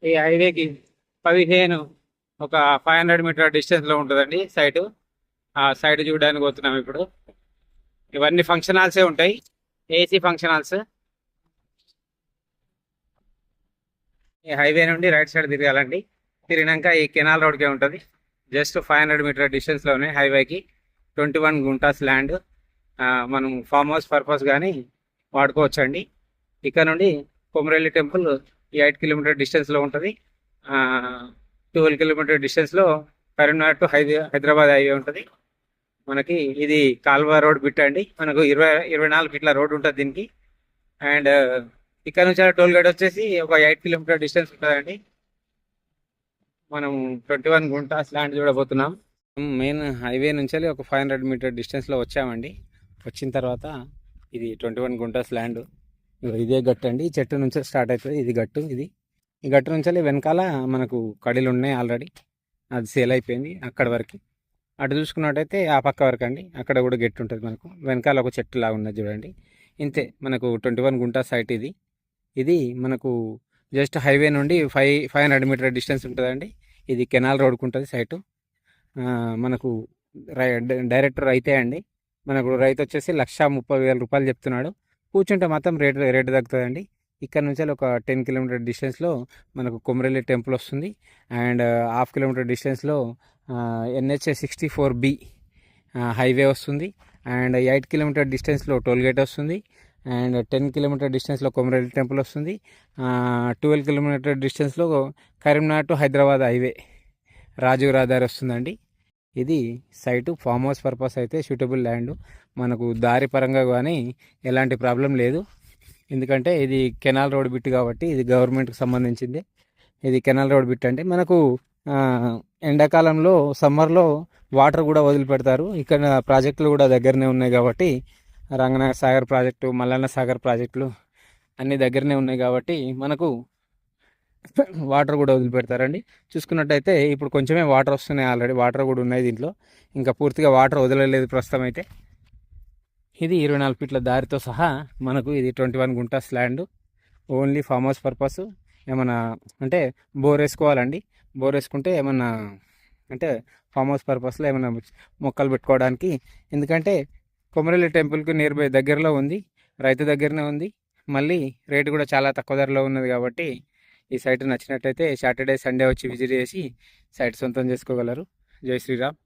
ఈ హైవేకి 15 ఒక 500 మీటర్ డిస్టెన్స్లో ఉంటుందండి సైటు. ఆ సైట్ చూడడానికి పోతున్నాం ఇప్పుడు. ఇవన్నీ ఫంక్షన్ హాల్సే ఉంటాయి, ఏసీ ఫంక్షన్ హాల్స్. ఈ హైవే నుండి రైట్ సైడ్ తిరగాలండి. తిరిగినాక ఈ కెనాల్ రోడ్కే ఉంటుంది. జస్ట్ 500 మీటర్ డిస్టెన్స్లోనే హైవేకి 21 గుంటాస్ ల్యాండ్. మనం ఫామ్ హౌస్ పర్పస్ కానీ వాడుకోవచ్చండి. ఇక్కడ నుండి కొమరెల్లి టెంపుల్ ఈ 8 కిలోమీటర్ డిస్టెన్స్లో ఉంటుంది. 12 కిలోమీటర్ డిస్టెన్స్లో కరీంనగర్ టు హైదరాబాద్ హైవే ఉంటుంది. మనకి ఇది కాల్వ రోడ్ బిట్ అండి. మనకు 24 ఫీట్ల రోడ్ ఉంటుంది దీనికి. అండ్ ఇక్కడ నుంచి టోల్ గేట్ వచ్చేసి ఒక 8 కిలోమీటర్ డిస్టెన్స్ ఉంటుందండి. మనం 21 గుంటాస్ ల్యాండ్ చూడబోతున్నాం. మెయిన్ హైవే నుంచి ఒక 500 మీటర్ డిస్టెన్స్లో వచ్చామండి. వచ్చిన తర్వాత ఇది 21 గుంటాస్ ల్యాండ్. ఇదే గట్టు అండి. ఈ చెట్టు నుంచి స్టార్ట్ అవుతుంది. ఇది గట్టు. ఈ గట్టు నుంచి వెనకాల మనకు కడీలు ఉన్నాయి ఆల్రెడీ. అది సేల్ అయిపోయింది అక్కడ వరకు. అటు చూసుకున్నట్టయితే ఆ పక్క వరకు అండి, అక్కడ కూడా గెట్టు ఉంటుంది. మనకు వెనకాల ఒక చెట్టు లాగా ఉన్నది చూడండి. ఇంతే మనకు 21 గుంటా సైట్ ఇది. ఇది మనకు జస్ట్ హైవే నుండి 500 మీటర్ డిస్టెన్స్ ఉంటుందండి. ఇది కెనాల్ రోడ్కు ఉంటుంది సైటు. మనకు డైరెక్ట్ రైతే అండి. మనకు రైతు వచ్చేసి 1,30,000 చెప్తున్నాడు. కూర్చుంటే మాత్రం రేటు తగ్గుతుందండి. ఇక్కడ నుంచి ఒక 10 కిలోమీటర్ డిస్టెన్స్లో మనకు కొమరెల్లి టెంపుల్ వస్తుంది. అండ్ హాఫ్ కిలోమీటర్ డిస్టెన్స్లో NH 64B హైవే వస్తుంది. అండ్ 8 కిలోమీటర్ డిస్టెన్స్లో టోల్ గేట్ వస్తుంది. అండ్ 10 కిలోమీటర్ డిస్టెన్స్లో కొమరెల్లి టెంపుల్ వస్తుంది. 12 కిలోమీటర్ డిస్టెన్స్లో కరీంనగర్ టు హైదరాబాద్ హైవే రాజీవ్ రహదారి వస్తుందండి. ఇది సైటు ఫామ్ హౌస్ పర్పస్ అయితే సూటబుల్ ల్యాండ్. మనకు దారి పరంగా కానీ ఎలాంటి ప్రాబ్లం లేదు. ఎందుకంటే ఇది కెనాల్ రోడ్ బిట్ కాబట్టి ఇది గవర్నమెంట్కి సంబంధించింది. ఇది కెనాల్ రోడ్ బిట్ అంటే మనకు ఎండాకాలంలో సమ్మర్లో వాటర్ కూడా వదిలిపెడతారు. ఇక్కడ ప్రాజెక్టులు కూడా దగ్గరనే ఉన్నాయి కాబట్టి రంగనాథ సాగర్ ప్రాజెక్టు, మల్లన్న సాగర్ ప్రాజెక్టులు అన్నీ దగ్గరనే ఉన్నాయి కాబట్టి మనకు వాటర్ కూడా వదిలిపెడతారండి. చూసుకున్నట్టయితే ఇప్పుడు కొంచెమే వాటర్ వస్తున్నాయి. ఆల్రెడీ వాటర్ కూడా ఉన్నాయి దీంట్లో. ఇంకా పూర్తిగా వాటర్ వదలలేదు ప్రస్తుతం అయితే. ఇది 24 ఫీట్ల దారితో సహా మనకు ఇది 21 guntas land. Only farm house purpose. ఏమన్నా అంటే బోర్ వేసుకోవాలండి. బోర్ వేసుకుంటే ఏమన్నా అంటే ఫామ్ హౌస్ పర్పస్లో ఏమన్నా మొక్కలు పెట్టుకోవడానికి. ఎందుకంటే కొమరెల్లి టెంపుల్కి నియర్ బై దగ్గరలో ఉంది, రైతు దగ్గరనే ఉంది. మళ్ళీ రేటు కూడా చాలా తక్కువ ధరలో ఉన్నది కాబట్టి ఈ సైట్ నచ్చినట్టయితే సాటర్డే సండే వచ్చి విజిట్ చేసి సైట్ సొంతం చేసుకోగలరు. జై శ్రీరామ్.